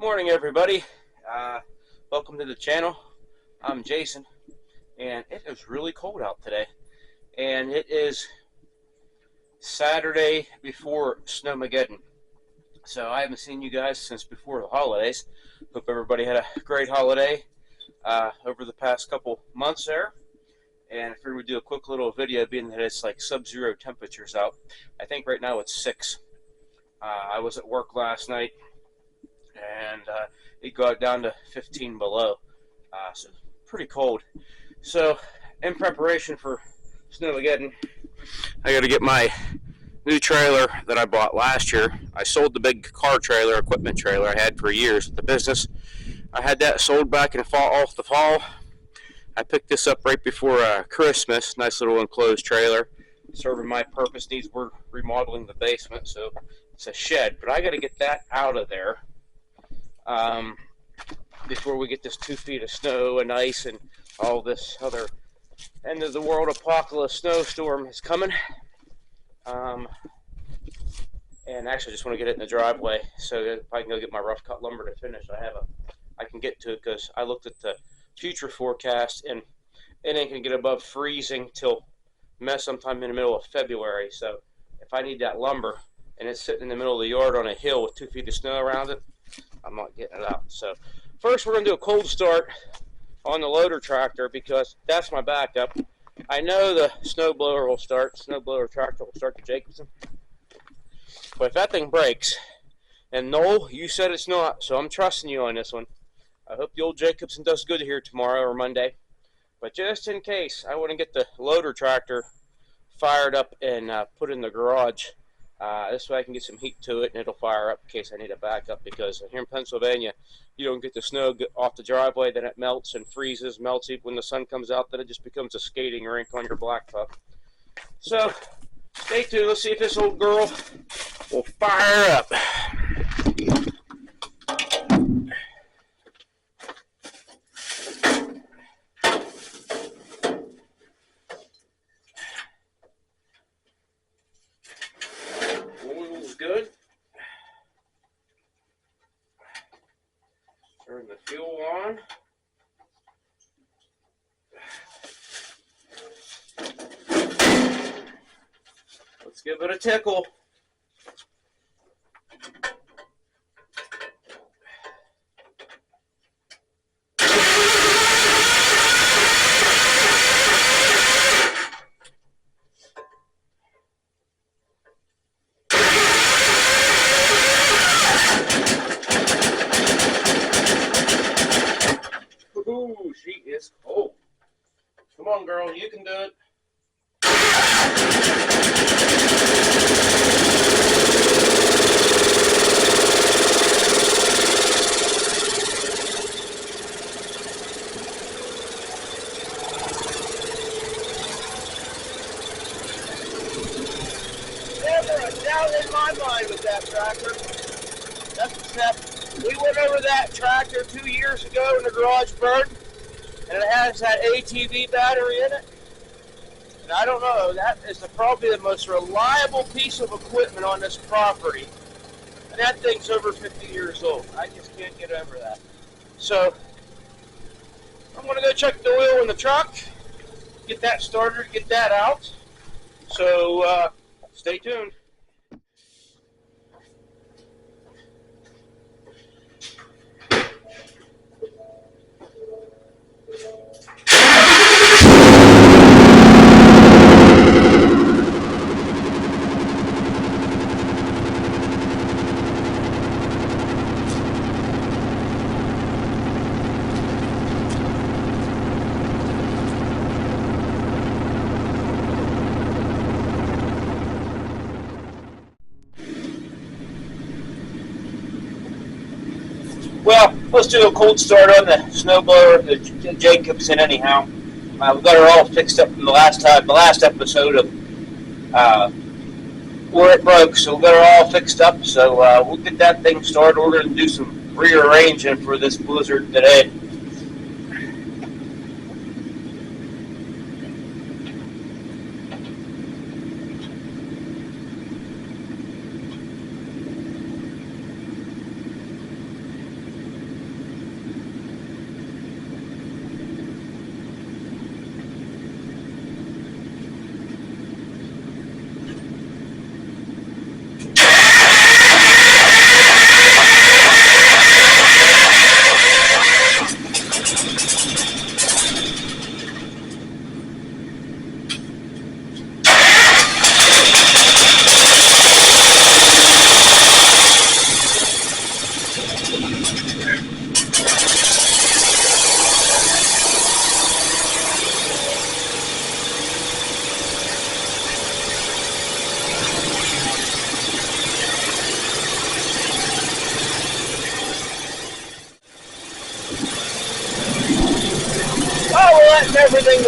Morning, everybody. Welcome to the channel. I'm Jason, and it is really cold out today. And it is Saturday before Snowmageddon. So I haven't seen you guys since before the holidays. Hope everybody had a great holiday over the past couple months there. And I figured we'd do a quick little video, being that it's like sub-zero temperatures out. I think right now it's 6. I was at work last night, and it got down to 15 below, so pretty cold. So in preparation for Snowmageddon, I got to get my new trailer that I bought last year. I sold the big car trailer, equipment trailer I had for years with the business. I had that sold back in the fall. I picked this up right before Christmas. Nice little enclosed trailer, serving my purpose. Needs, we're remodeling the basement, so it's a shed, but I got to get that out of there before we get this 2 feet of snow and ice and all this other end of the world apocalypse snowstorm is coming. And actually, I just want to get it in the driveway, so that if I can go get my rough cut lumber to finish, I can get to it, because I looked at the future forecast and it ain't gonna get above freezing till sometime in the middle of February. So if I need that lumber and it's sitting in the middle of the yard on a hill with 2 feet of snow around it, I'm not getting it out. So first, we're going to do a cold start on the loader tractor, because that's my backup. I know the snowblower will start, snowblower tractor will start the Jacobsen. But if that thing breaks, and Noel, you said it's not, so I'm trusting you on this one. I hope the old Jacobsen does good here tomorrow or Monday. But just in case, I want to get the loader tractor fired up and put in the garage. This way I can get some heat to it, and it'll fire up in case I need a backup, because here in Pennsylvania, you don't get the snow off the driveway, then it melts and freezes, melts even when the sun comes out, then it just becomes a skating rink on your blacktop. So, stay tuned. Let's see if this old girl will fire up. Good. Turn the fuel on. Let's give it a tickle. Ooh, she is cold. Come on, girl, you can do it. Never a doubt in my mind with that tractor. That's a step. We went over that tractor 2 years ago in the garage burn, and it has that ATV battery in it. And I don't know, that is probably the most reliable piece of equipment on this property. And that thing's over 50 years old. I just can't get over that. So, I'm going to go check the oil in the truck, get that started, get that out. So, stay tuned. Well, let's do a cold start on the snowblower, the Jacobsen. Anyhow, we got her all fixed up from the last episode of where it broke. So we got her all fixed up. So we'll get that thing started. We're going to do some rearranging for this blizzard today.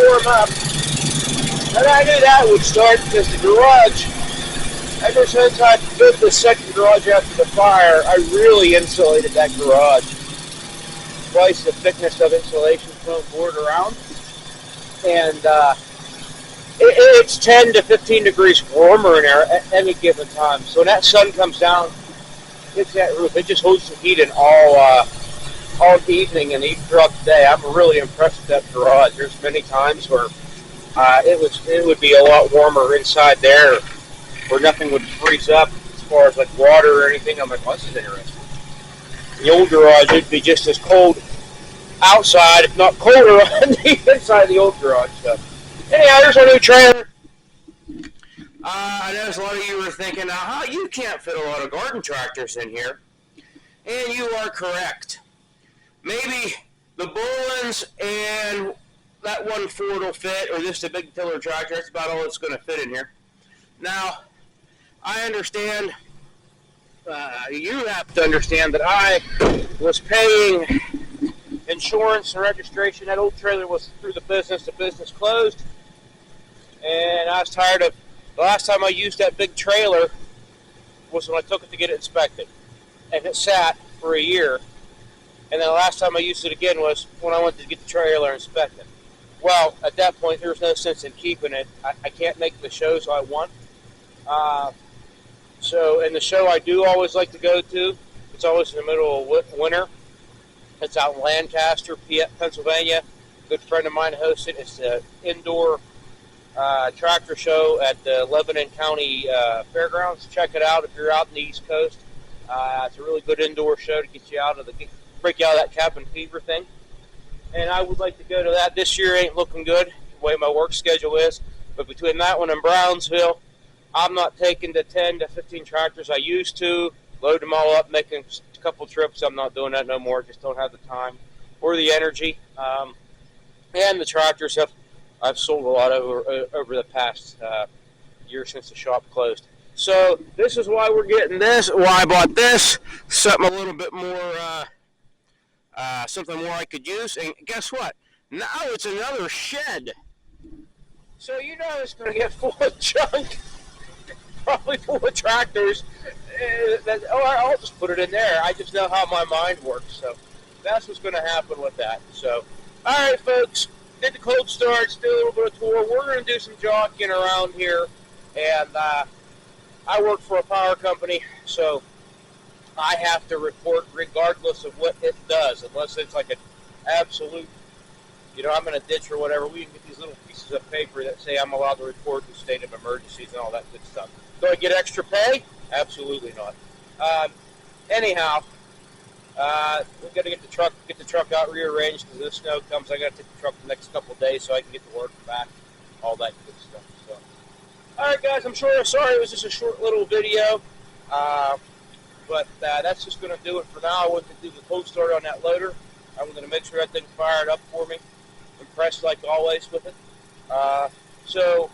warm up. And I knew that would start because the garage, ever since I built the second garage after the fire, I really insulated that garage. Twice the thickness of insulation foam board around. And it's 10 to 15 degrees warmer in there at any given time. So when that sun comes down, hits that roof, it just holds the heat in all evening and even throughout the day. I'm really impressed with that garage. There's many times where it would be a lot warmer inside there, where nothing would freeze up as far as like water or anything. I'm like, well, this is interesting. The old garage, it'd be just as cold outside, if not colder on the inside of the old garage. So, anyhow, there's our new trailer. I know a lot of you were thinking, how you can't fit a lot of garden tractors in here. And you are correct. Maybe the Bullens and that one Ford will fit, or just a big tiller tractor. That's about all that's going to fit in here. Now, I understand, you have to understand that I was paying insurance and registration. That old trailer was through the business closed, and I was tired of, the last time I used that big trailer was when I took it to get it inspected, and it sat for a year, and then the last time I used it again was when I went to get the trailer inspected. Well, at that point, there was no sense in keeping it. I can't make the shows I want. And the show I do always like to go to, it's always in the middle of winter. It's out in Lancaster, Pennsylvania. A good friend of mine hosts it. It's the indoor tractor show at the Lebanon County Fairgrounds. Check it out if you're out in the East Coast. It's a really good indoor show to get you out of break you out of that cabin fever thing. And I would like to go to that. This year ain't looking good, the way my work schedule is. But between that one and Brownsville, I'm not taking the 10 to 15 tractors I used to, load them all up, making a couple trips. I'm not doing that no more. Just don't have the time or the energy. And the tractors I've sold a lot over the past year since the shop closed. So this is why we're getting this, why I bought this, something a little bit more, something more I could use. And guess what? Now it's another shed. So you know it's going to get full of junk, probably full of tractors. I'll just put it in there. I just know how my mind works. So that's what's going to happen with that. So, all right, folks, did the cold starts, did a little bit of tour. We're going to do some jockeying around here. And I work for a power company, so I have to report regardless of what it does, unless it's like an absolute, I'm in a ditch or whatever. We can get these little pieces of paper that say I'm allowed to report the state of emergencies and all that good stuff. Do I get extra pay? Absolutely not. Anyhow, we've got to get the truck out rearranged because this snow comes. I got to take the truck the next couple of days so I can get to work and back, all that good stuff. So, all right, guys, I'm sorry it was just a short little video. But that's just going to do it for now. I want to do the cold start on that loader. I'm going to make sure that thing fired up for me. Impressed like always with it. So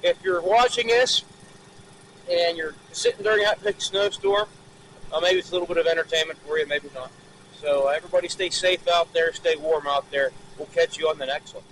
if you're watching this and you're sitting during that big snowstorm, maybe it's a little bit of entertainment for you, maybe not. So everybody stay safe out there, stay warm out there. We'll catch you on the next one.